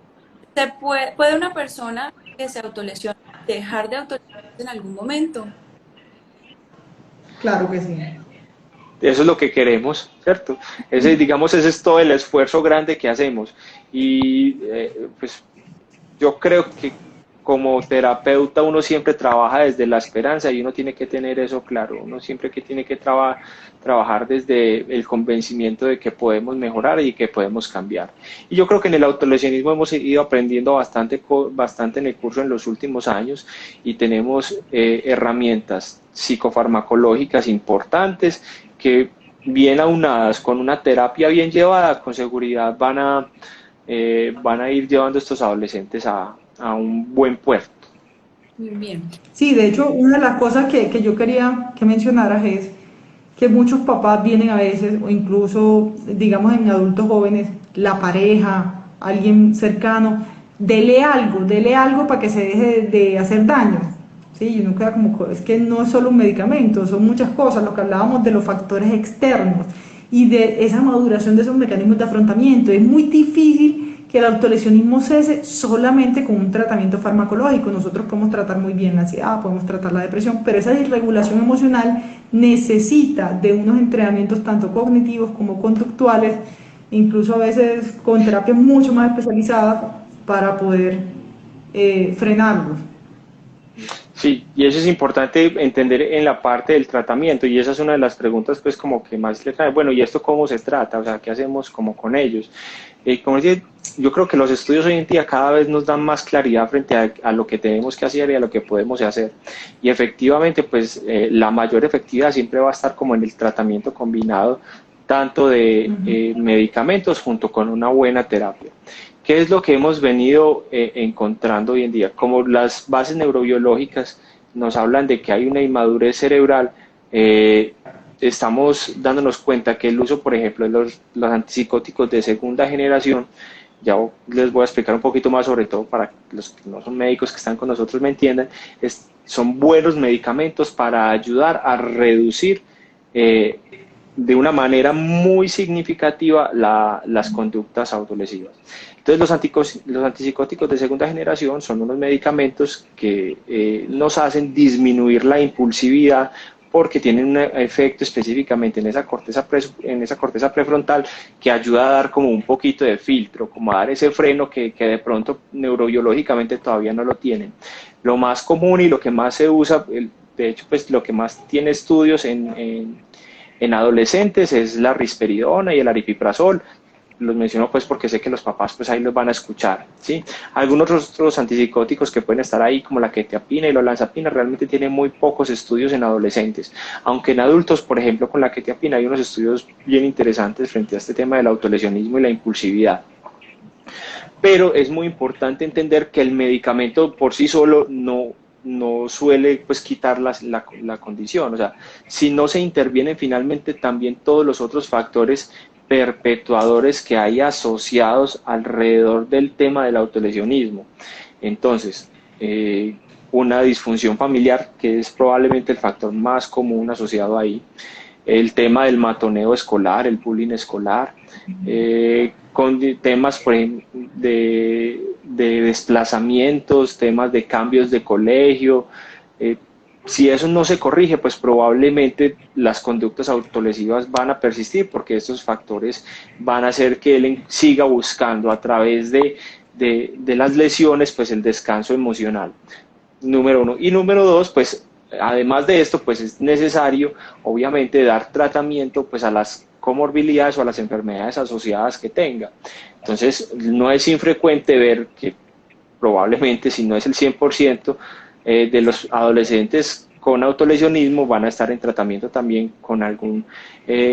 ¿Puede una persona que se autolesiona dejar de autolesionarse en algún momento? Claro que sí. Eso es lo que queremos, ¿cierto? Ese es todo el esfuerzo grande que hacemos. Y pues yo creo que como terapeuta uno siempre trabaja desde la esperanza y uno tiene que tener eso claro. Uno siempre que tiene que trabajar desde el convencimiento de que podemos mejorar y que podemos cambiar. Y yo creo que en el autolesionismo hemos ido aprendiendo bastante en el curso en los últimos años y tenemos herramientas psicofarmacológicas importantes que bien aunadas con una terapia bien llevada, con seguridad van a ir llevando a estos adolescentes a un buen puerto. Muy bien. Sí, de hecho, una de las cosas que yo quería que mencionaras es que muchos papás vienen a veces, o incluso, digamos, en adultos jóvenes, la pareja, alguien cercano, dele algo para que se deje de hacer daño. Sí, y uno queda como, es que no es solo un medicamento, son muchas cosas, lo que hablábamos de los factores externos y de esa maduración de esos mecanismos de afrontamiento. Es muy difícil que el autolesionismo cese solamente con un tratamiento farmacológico. Nosotros podemos tratar muy bien la ansiedad, podemos tratar la depresión, pero esa disregulación emocional necesita de unos entrenamientos tanto cognitivos como conductuales, incluso a veces con terapias mucho más especializadas para poder frenarlos. Sí, y eso es importante entender en la parte del tratamiento y esa es una de las preguntas pues como que más le trae, bueno, ¿y esto cómo se trata? O sea, ¿qué hacemos como con ellos? Como decía, yo creo que los estudios hoy en día cada vez nos dan más claridad frente a lo que tenemos que hacer y a lo que podemos hacer. Y efectivamente, pues la mayor efectividad siempre va a estar como en el tratamiento combinado, tanto de medicamentos junto con una buena terapia. ¿Qué es lo que hemos venido encontrando hoy en día? Como las bases neurobiológicas nos hablan de que hay una inmadurez cerebral, estamos dándonos cuenta que el uso, por ejemplo, de los antipsicóticos de segunda generación, ya les voy a explicar un poquito más, sobre todo para los que no son médicos que están con nosotros me entiendan, son buenos medicamentos para ayudar a reducir de una manera muy significativa las conductas autolesivas. Entonces los antipsicóticos de segunda generación son unos medicamentos que nos hacen disminuir la impulsividad porque tienen un efecto específicamente en esa corteza prefrontal que ayuda a dar como un poquito de filtro, como a dar ese freno que de pronto neurobiológicamente todavía no lo tienen. Lo más común y lo que más se usa, de hecho pues lo que más tiene estudios en adolescentes es la risperidona y el aripiprazol. Los menciono pues porque sé que los papás pues ahí los van a escuchar, ¿sí? Algunos otros antipsicóticos que pueden estar ahí como la quetiapina y la olanzapina realmente tienen muy pocos estudios en adolescentes, aunque en adultos, por ejemplo, con la quetiapina hay unos estudios bien interesantes frente a este tema del autolesionismo y la impulsividad. Pero es muy importante entender que el medicamento por sí solo no suele pues quitar la condición, o sea, si no se intervienen finalmente también todos los otros factores perpetuadores que hay asociados alrededor del tema del autolesionismo. Entonces, una disfunción familiar, que es probablemente el factor más común asociado ahí, el tema del matoneo escolar, el bullying escolar, con temas por ejemplo, de desplazamientos, temas de cambios de colegio. Si eso no se corrige, pues probablemente las conductas autolesivas van a persistir porque estos factores van a hacer que él siga buscando a través de las lesiones pues el descanso emocional, número uno. Y número dos, pues además de esto, pues es necesario obviamente dar tratamiento pues a las comorbilidades o a las enfermedades asociadas que tenga. Entonces no es infrecuente ver que probablemente, si no es el 100%, de los adolescentes con autolesionismo van a estar en tratamiento también con algún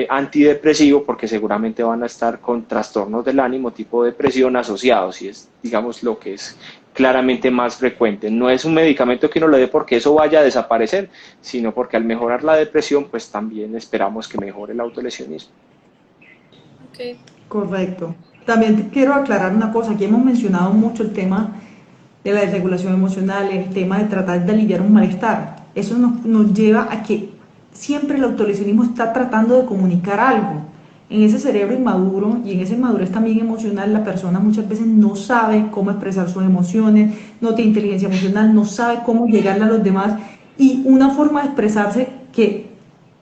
antidepresivo, porque seguramente van a estar con trastornos del ánimo tipo depresión asociados, y es, digamos, lo que es claramente más frecuente. No es un medicamento que uno le dé porque eso vaya a desaparecer, sino porque al mejorar la depresión, pues también esperamos que mejore el autolesionismo. Ok. Correcto. También quiero aclarar una cosa, aquí hemos mencionado mucho el tema de la desregulación emocional, el tema de tratar de aliviar un malestar. Eso nos lleva a que siempre el autolesionismo está tratando de comunicar algo. En ese cerebro inmaduro y en esa inmadurez también emocional, la persona muchas veces no sabe cómo expresar sus emociones, no tiene inteligencia emocional, no sabe cómo llegarle a los demás. Y una forma de expresarse que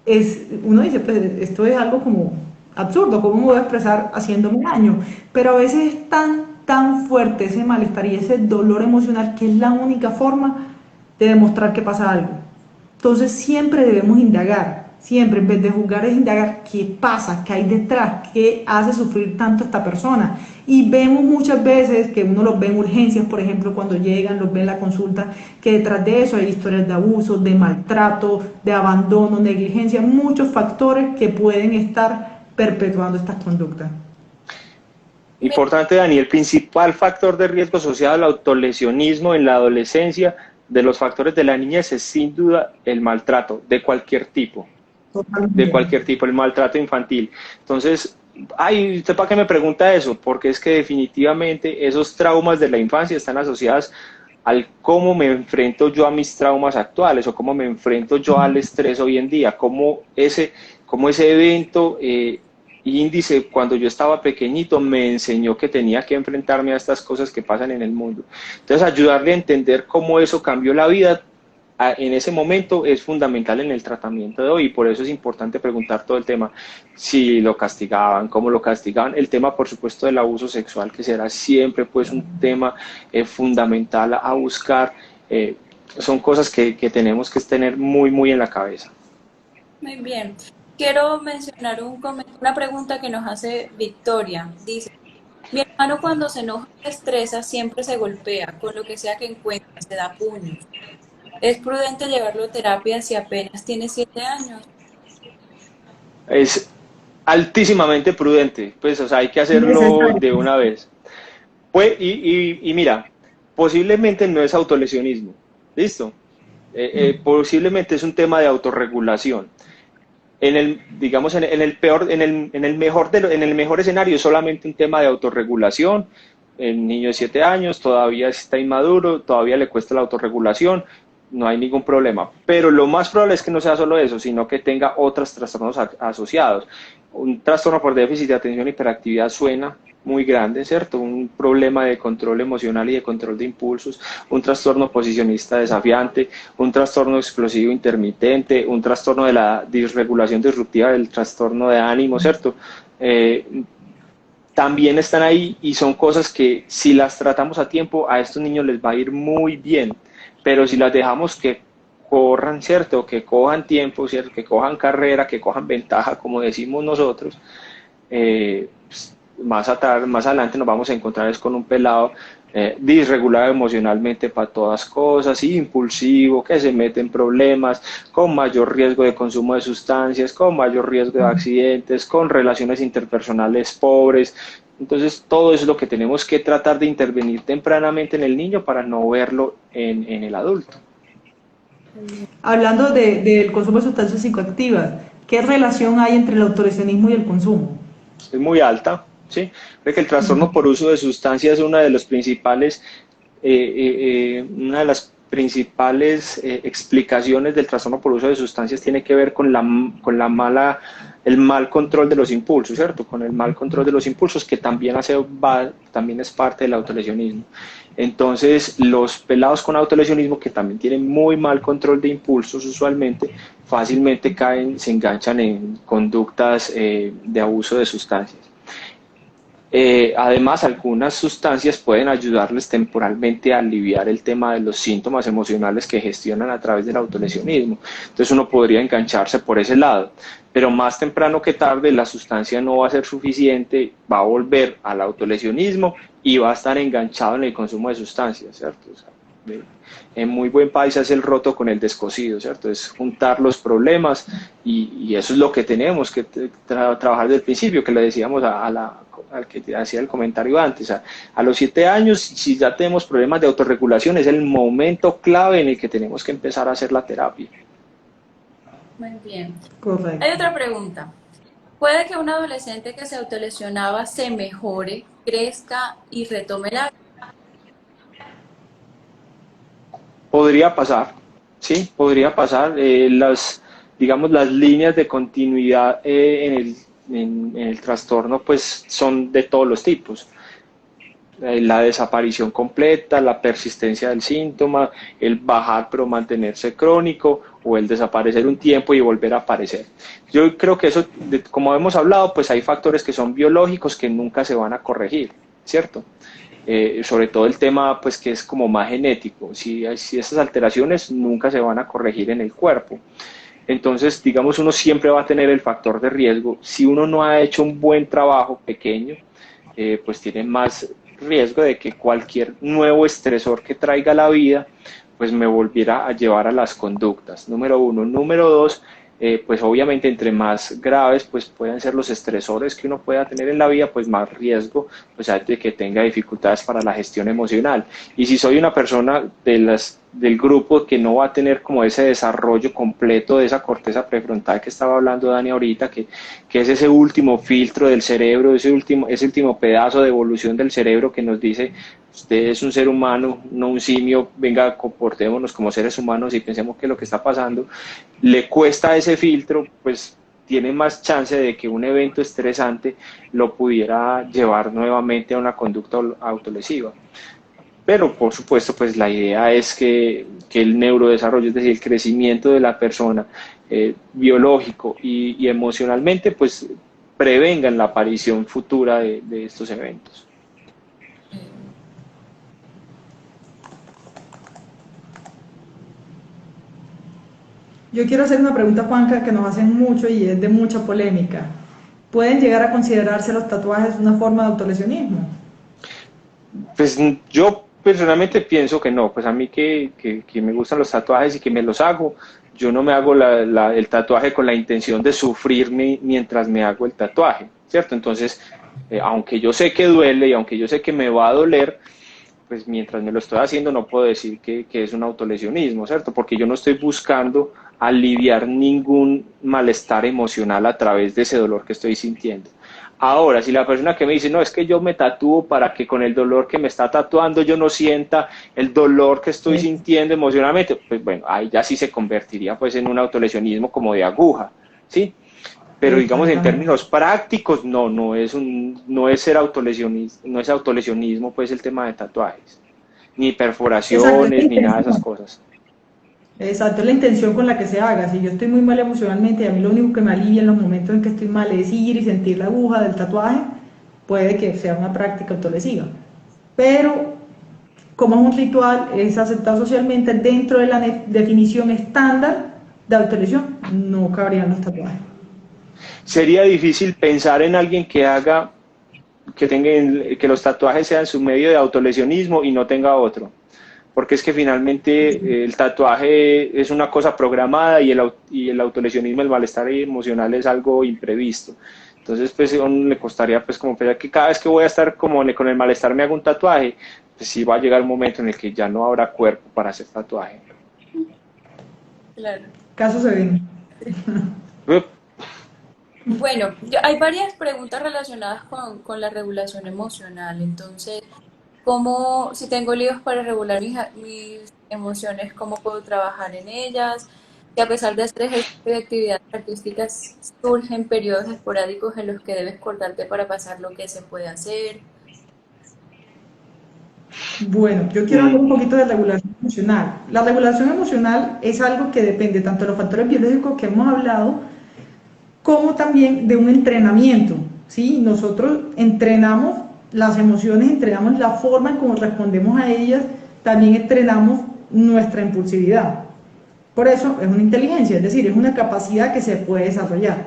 es, uno dice, pues esto es algo como absurdo, ¿cómo me voy a expresar haciéndome daño? Pero a veces es tan fuerte ese malestar y ese dolor emocional que es la única forma de demostrar que pasa algo. Entonces siempre debemos indagar, siempre en vez de juzgar es indagar qué pasa, qué hay detrás, qué hace sufrir tanto a esta persona. Y vemos muchas veces que uno los ve en urgencias, por ejemplo, cuando llegan, los ve en la consulta, que detrás de eso hay historias de abuso, de maltrato, de abandono, negligencia, muchos factores que pueden estar perpetuando estas conductas. Importante, Dani, el principal factor de riesgo asociado al autolesionismo en la adolescencia de los factores de la niñez es sin duda el maltrato de cualquier Totalmente. el maltrato infantil. Entonces, ay, ¿usted para qué me pregunta eso? Porque es que definitivamente esos traumas de la infancia están asociados al cómo me enfrento yo a mis traumas actuales o cómo me enfrento yo al estrés hoy en día, cómo ese evento índice cuando yo estaba pequeñito me enseñó que tenía que enfrentarme a estas cosas que pasan en el mundo. Entonces, ayudarle a entender cómo eso cambió la vida en ese momento es fundamental en el tratamiento de hoy, y por eso es importante preguntar todo el tema, si lo castigaban, cómo lo castigaban, el tema por supuesto del abuso sexual, que será siempre pues un tema fundamental a buscar. Son cosas que tenemos que tener muy en la cabeza. Muy bien. Quiero mencionar una pregunta que nos hace Victoria. Dice, mi hermano cuando se enoja y se estresa siempre se golpea, con lo que sea que encuentra, se da puños. ¿Es prudente llevarlo a terapia si apenas tiene 7 años? Es altísimamente prudente, pues o sea, hay que hacerlo Necesario. de una vez. Pues, y mira, posiblemente no es autolesionismo, ¿listo? Posiblemente es un tema de autorregulación. Digamos, en el mejor escenario es solamente un tema de autorregulación. El niño de 7 años todavía está inmaduro, todavía le cuesta la autorregulación, no hay ningún problema. Pero lo más probable es que no sea solo eso, sino que tenga otros trastornos asociados. Un trastorno por déficit de atención y hiperactividad suena muy grande, ¿cierto? Un problema de control emocional y de control de impulsos, un trastorno posicionista desafiante, un trastorno explosivo intermitente, un trastorno de la disregulación disruptiva del trastorno de ánimo, ¿cierto? También están ahí y son cosas que si las tratamos a tiempo a estos niños les va a ir muy bien, pero si las dejamos que corran, ¿cierto? Que cojan tiempo, ¿cierto? Que cojan carrera, que cojan ventaja, como decimos nosotros, pues, más adelante nos vamos a encontrar es con un pelado disregulado emocionalmente para todas cosas, impulsivo, que se mete en problemas, con mayor riesgo de consumo de sustancias, con mayor riesgo de accidentes, con relaciones interpersonales pobres. Entonces, todo eso es lo que tenemos que tratar de intervenir tempranamente en el niño para no verlo en el adulto. Hablando del consumo de sustancias psicoactivas, ¿qué relación hay entre el autolesionismo y el consumo? Es muy alta, ¿sí? Creo que el trastorno por uso de sustancias es una de los principales, una de las principales explicaciones del trastorno por uso de sustancias tiene que ver con el mal control de los impulsos, ¿cierto? Con el mal control de los impulsos, que también es parte del autolesionismo. Entonces, los pelados con autolesionismo, que también tienen muy mal control de impulsos usualmente, fácilmente se enganchan en conductas de abuso de sustancias. Además, algunas sustancias pueden ayudarles temporalmente a aliviar el tema de los síntomas emocionales que gestionan a través del autolesionismo. Entonces uno podría engancharse por ese lado, pero más temprano que tarde la sustancia no va a ser suficiente, va a volver al autolesionismo y va a estar enganchado en el consumo de sustancias, ¿cierto? O sea, en muy buen país es el roto con el descosido, ¿cierto? Es juntar los problemas y eso es lo que tenemos que trabajar desde el principio, que le decíamos al que hacía el comentario antes. A los 7 años, si ya tenemos problemas de autorregulación, es el momento clave en el que tenemos que empezar a hacer la terapia. Muy bien. Correcto. Hay otra pregunta. ¿Puede que un adolescente que se autolesionaba se mejore, crezca y retome la... Podría pasar, sí, podría pasar. Digamos, las líneas de continuidad en el trastorno pues son de todos los tipos. La desaparición completa, la persistencia del síntoma, el bajar pero mantenerse crónico o el desaparecer un tiempo y volver a aparecer. Yo creo que eso, como hemos hablado, pues hay factores que son biológicos que nunca se van a corregir, ¿cierto? Sobre todo el tema pues que es como más genético, si esas alteraciones nunca se van a corregir en el cuerpo. Entonces, digamos, uno siempre va a tener el factor de riesgo. Si uno no ha hecho un buen trabajo pequeño, pues tiene más riesgo de que cualquier nuevo estresor que traiga la vida, pues me volviera a llevar a las conductas, número uno. Número dos, pues obviamente entre más graves pues puedan ser los estresores que uno pueda tener en la vida, pues más riesgo pues hay de que tenga dificultades para la gestión emocional. Y si soy una persona del grupo que no va a tener como ese desarrollo completo de esa corteza prefrontal que estaba hablando Dani ahorita, que es ese último filtro del cerebro, ese último pedazo de evolución del cerebro que nos dice: usted es un ser humano, no un simio, venga, comportémonos como seres humanos y pensemos qué es lo que está pasando. Le cuesta ese filtro, pues tiene más chance de que un evento estresante lo pudiera llevar nuevamente a una conducta autolesiva. Pero por supuesto, pues la idea es que el neurodesarrollo, es decir, el crecimiento de la persona biológico y emocionalmente, pues prevengan la aparición futura de estos eventos. Yo quiero hacer una pregunta, Juanca, que nos hacen mucho y es de mucha polémica. ¿Pueden llegar a considerarse los tatuajes una forma de autolesionismo? Pues yo personalmente pienso que no, pues a mí que me gustan los tatuajes y que me los hago, yo no me hago el tatuaje con la intención de sufrir mientras me hago el tatuaje, ¿cierto? Entonces, aunque yo sé que duele y aunque yo sé que me va a doler, pues mientras me lo estoy haciendo no puedo decir que es un autolesionismo, ¿cierto? Porque yo no estoy buscando aliviar ningún malestar emocional a través de ese dolor que estoy sintiendo. Ahora, si la persona que me dice, no, es que yo me tatúo para que con el dolor que me está tatuando yo no sienta el dolor que estoy sintiendo emocionalmente, pues bueno, ahí ya sí se convertiría pues en un autolesionismo como de aguja, ¿sí? Pero digamos en términos prácticos, no es ser autolesionismo, no es autolesionismo pues el tema de tatuajes, ni perforaciones, ni nada de esas cosas. Exacto, es la intención con la que se haga. Si yo estoy muy mal emocionalmente y a mí lo único que me alivia en los momentos en que estoy mal es ir y sentir la aguja del tatuaje, puede que sea una práctica autolesiva. Pero como es un ritual, es aceptado socialmente dentro de la definición estándar de autolesión, no cabrían los tatuajes. Sería difícil pensar en alguien que los tatuajes sean su medio de autolesionismo y no tenga otro. Porque es que finalmente el tatuaje es una cosa programada y el autolesionismo, el malestar emocional es algo imprevisto. Entonces, pues a uno le costaría pues como pensar que cada vez que voy a estar como con el malestar me hago un tatuaje, pues sí va a llegar un momento en el que ya no habrá cuerpo para hacer tatuaje. Claro. Casos se ven. Bueno, hay varias preguntas relacionadas con la regulación emocional. Entonces, ¿cómo, si tengo líos para regular mis emociones, cómo puedo trabajar en ellas? Que a pesar de hacer ejercicio de actividades artísticas, surgen periodos esporádicos en los que debes cortarte para pasar lo que se puede hacer. Bueno, yo quiero hablar un poquito de regulación emocional. La regulación emocional es algo que depende tanto de los factores biológicos que hemos hablado, como también de un entrenamiento. ¿sí? Nosotros entrenamos las emociones, entrenamos la forma en cómo respondemos a ellas, también entrenamos nuestra impulsividad. Por eso es una inteligencia, es decir, es una capacidad que se puede desarrollar,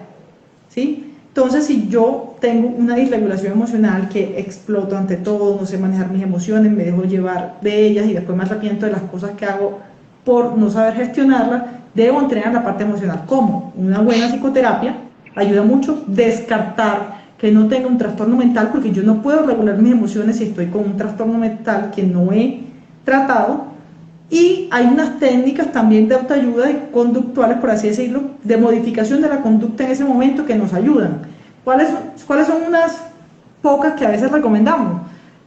¿sí? Entonces, si yo tengo una disregulación emocional que exploto ante todo, no sé manejar mis emociones, me dejo llevar de ellas y después me arrepiento de las cosas que hago por no saber gestionarlas, debo entrenar la parte emocional. ¿Cómo? Una buena psicoterapia ayuda mucho descartar que no tenga un trastorno mental, porque yo no puedo regular mis emociones si estoy con un trastorno mental que no he tratado. Y hay unas técnicas también de autoayuda y conductuales, por así decirlo, de modificación de la conducta en ese momento que nos ayudan. ¿Cuáles son unas pocas que a veces recomendamos?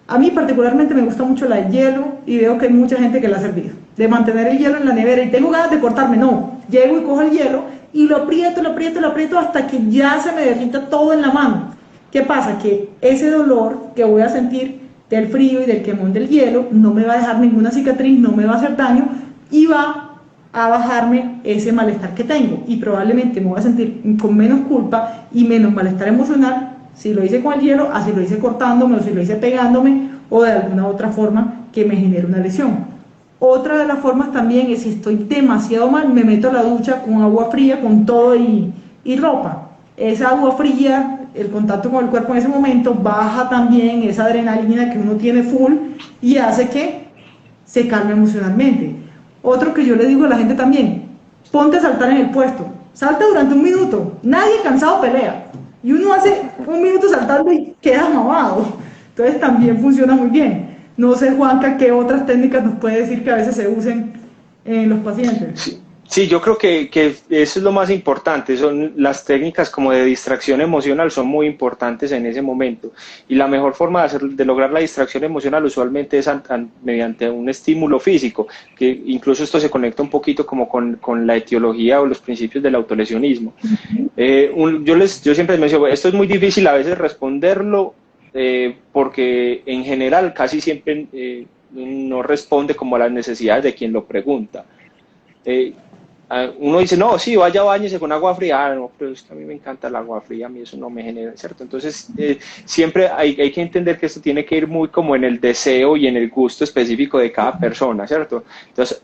A mí particularmente me gusta mucho la de hielo y veo que hay mucha gente que la ha servido. De mantener el hielo en la nevera y tengo ganas de cortarme, no. Llego y cojo el hielo y lo aprieto, lo aprieto, lo aprieto hasta que ya se me derrita todo en la mano. ¿Qué pasa? Que ese dolor que voy a sentir del frío y del quemón del hielo no me va a dejar ninguna cicatriz, no me va a hacer daño y va a bajarme ese malestar que tengo y probablemente me voy a sentir con menos culpa y menos malestar emocional si lo hice con el hielo, así lo hice cortándome o si lo hice pegándome o de alguna otra forma que me genere una lesión. Otra de las formas también es si estoy demasiado mal, me meto a la ducha con agua fría, con todo y ropa. Esa agua fría, el contacto con el cuerpo en ese momento, baja también esa adrenalina que uno tiene full y hace que se calme emocionalmente. Otro que yo le digo a la gente también, ponte a saltar en el puesto, salta durante un minuto, nadie cansado pelea. Y uno hace un minuto saltando y queda mamado. Entonces también funciona muy bien. No sé, Juanca, qué otras técnicas nos puede decir que a veces se usen en los pacientes. Sí, sí, yo creo que eso es lo más importante, son las técnicas como de distracción emocional son muy importantes en ese momento y la mejor forma de lograr la distracción emocional usualmente es mediante un estímulo físico, que incluso esto se conecta un poquito como con la etiología o los principios del autolesionismo. Yo siempre menciono, esto es muy difícil a veces responderlo porque en general casi siempre no responde como a las necesidades de quien lo pregunta. Eh, Uno dice, no, sí, vaya, bañese con agua fría. Ah, no, pero es que a mí me encanta el agua fría, a mí eso no me genera, ¿cierto? Entonces, siempre hay que entender que esto tiene que ir muy como en el deseo y en el gusto específico de cada persona, ¿cierto? Entonces,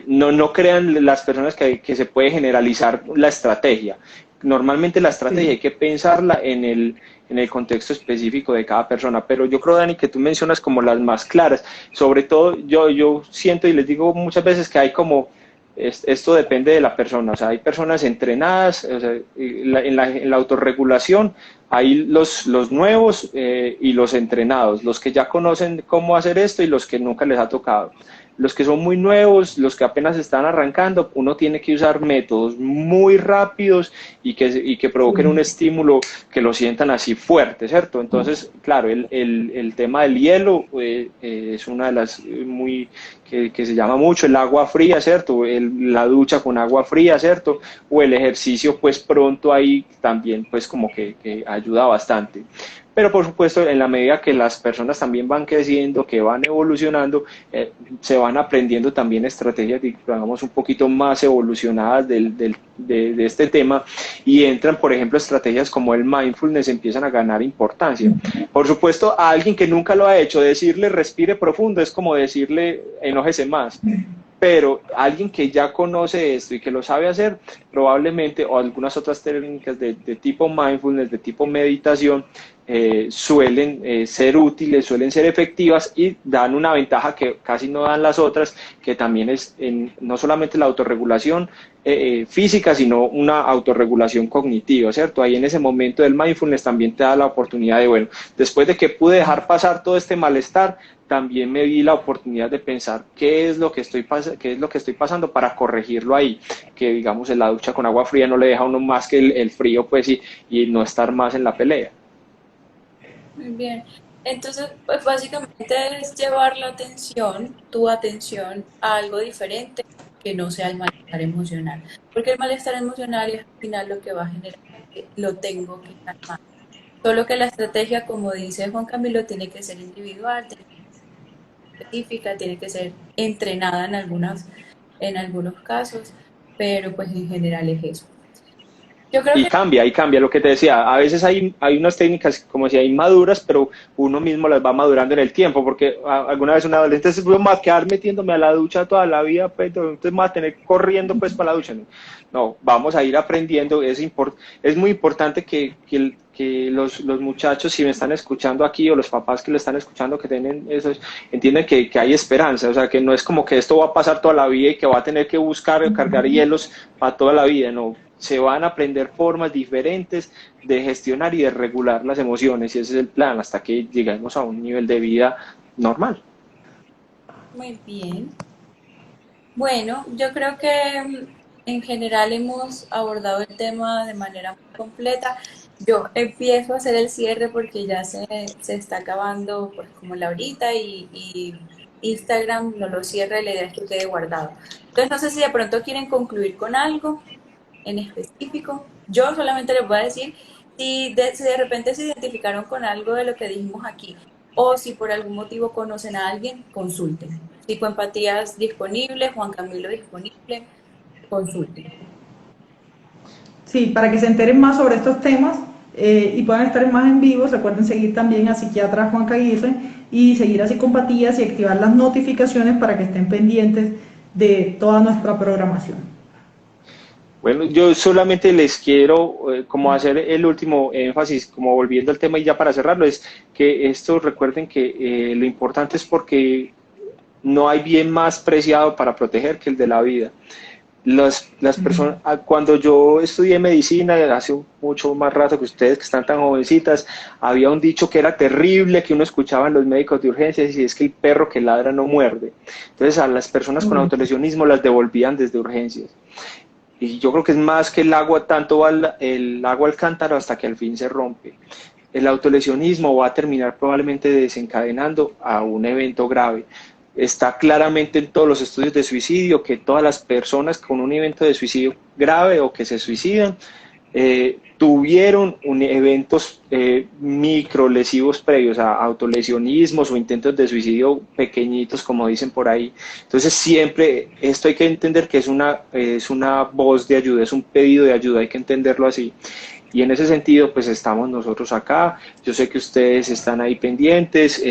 no crean las personas que se puede generalizar la estrategia. Normalmente la estrategia hay Sí. que pensarla en el contexto específico de cada persona, pero yo creo, Dani, que tú mencionas como las más claras. Sobre todo, yo siento y les digo muchas veces que hay como esto depende de la persona, o sea, hay personas entrenadas, o sea, en la autorregulación hay los nuevos y los entrenados, los que ya conocen cómo hacer esto y los que nunca les ha tocado. Los que son muy nuevos, los que apenas están arrancando, uno tiene que usar métodos muy rápidos y que provoquen un Sí. estímulo que lo sientan así fuerte, ¿cierto? Entonces, claro, el tema del hielo es una de las que se llama mucho, el agua fría, ¿cierto? La ducha con agua fría, ¿cierto? O el ejercicio, pues pronto ahí también, pues como que ayuda bastante. Pero por supuesto, en la medida que las personas también van creciendo, que van evolucionando, se van aprendiendo también estrategias, digamos, un poquito más evolucionadas de este tema y entran, por ejemplo, estrategias como el mindfulness empiezan a ganar importancia. Por supuesto, a alguien que nunca lo ha hecho, decirle respire profundo es como decirle enójese más. Pero alguien que ya conoce esto y que lo sabe hacer, probablemente, o algunas otras técnicas de tipo mindfulness, de tipo meditación, suelen ser útiles, suelen ser efectivas y dan una ventaja que casi no dan las otras, que también es no solamente la autorregulación física, sino una autorregulación cognitiva, ¿cierto? Ahí en ese momento del mindfulness también te da la oportunidad de, bueno, después de que pude dejar pasar todo este malestar, también me di la oportunidad de pensar qué es lo que estoy pasando para corregirlo ahí, que digamos en la ducha con agua fría no le deja a uno más que el frío, pues, y no estar más en la pelea. Muy bien. Entonces, pues básicamente es llevar la atención, tu atención, a algo diferente que no sea el malestar emocional. Porque el malestar emocional es al final lo que va a generar que lo tengo que calmar. Solo que la estrategia, como dice Juan Camilo, tiene que ser individual, tiene que ser específica, tiene que ser entrenada en algunos casos, pero pues en general es eso. Yo creo que Y cambia lo que te decía. A veces hay unas técnicas, como decía, inmaduras, pero uno mismo las va madurando en el tiempo, porque alguna vez un adolescente se me va a quedar metiéndome a la ducha toda la vida, pues, entonces me va a tener corriendo pues para la ducha. No, no, vamos a ir aprendiendo. Es muy importante que los muchachos, si me están escuchando aquí, o los papás que lo están escuchando, que tienen eso, entienden que hay esperanza, o sea, que no es como que esto va a pasar toda la vida y que va a tener que buscar o cargar hielos para toda la vida, no, se van a aprender formas diferentes de gestionar y de regular las emociones, y ese es el plan, hasta que lleguemos a un nivel de vida normal. muy bien. Bueno, yo creo que en general hemos abordado el tema de manera muy completa. Yo empiezo a hacer el cierre porque ya se está acabando pues como la horita y Instagram no lo cierra y la idea es que quede guardado. Entonces no sé si de pronto quieren concluir con algo en específico. Yo solamente les voy a decir si de repente se identificaron con algo de lo que dijimos aquí o si por algún motivo conocen a alguien, consulten. Psicoempatías disponible, Juan Camilo disponible, consulten. Sí, para que se enteren más sobre estos temas y puedan estar más en vivo, recuerden seguir también a psiquiatra Juan Caguirre y seguir a Psicompatías y activar las notificaciones para que estén pendientes de toda nuestra programación. Bueno, yo solamente les quiero como hacer el último énfasis, como volviendo al tema y ya para cerrarlo, es que esto recuerden que lo importante es porque no hay bien más preciado para proteger que el de la vida. Las personas, cuando yo estudié medicina, hace mucho más rato que ustedes que están tan jovencitas, había un dicho que era terrible, que uno escuchaba en los médicos de urgencias, y es que el perro que ladra no muerde. Entonces a las personas con autolesionismo las devolvían desde urgencias. Y yo creo que es más que el agua, tanto va el agua al cántaro hasta que al fin se rompe. El autolesionismo va a terminar probablemente desencadenando a un evento grave. Está claramente en todos los estudios de suicidio que todas las personas con un evento de suicidio grave o que se suicidan tuvieron eventos microlesivos previos a autolesionismos o intentos de suicidio pequeñitos, como dicen por ahí. Entonces siempre esto hay que entender que es una voz de ayuda, es un pedido de ayuda, hay que entenderlo así. Y en ese sentido, pues estamos nosotros acá. Yo sé que ustedes están ahí pendientes.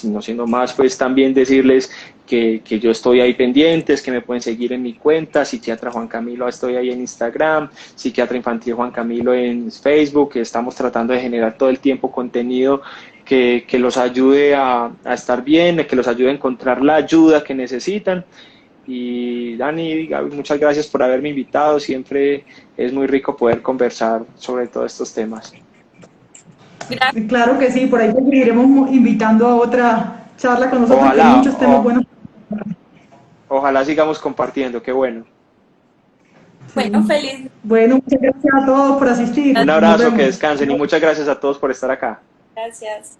No siendo más, pues también decirles que yo estoy ahí pendientes, que me pueden seguir en mi cuenta, Psiquiatra Juan Camilo, estoy ahí en Instagram, Psiquiatra Infantil Juan Camilo en Facebook, que estamos tratando de generar todo el tiempo contenido que los ayude a estar bien, que los ayude a encontrar la ayuda que necesitan. Y Dani, Gaby, muchas gracias por haberme invitado, siempre es muy rico poder conversar sobre todos estos temas. Gracias. Claro que sí, por ahí te seguiremos invitando a otra charla con nosotros, que hay Ojalá, muchos temas buenos. ojalá sigamos compartiendo, qué bueno. Bueno, Sí. feliz. Bueno, muchas gracias a todos por asistir. Un Nos abrazo, que vemos. descansen y muchas gracias a todos por estar acá. Gracias.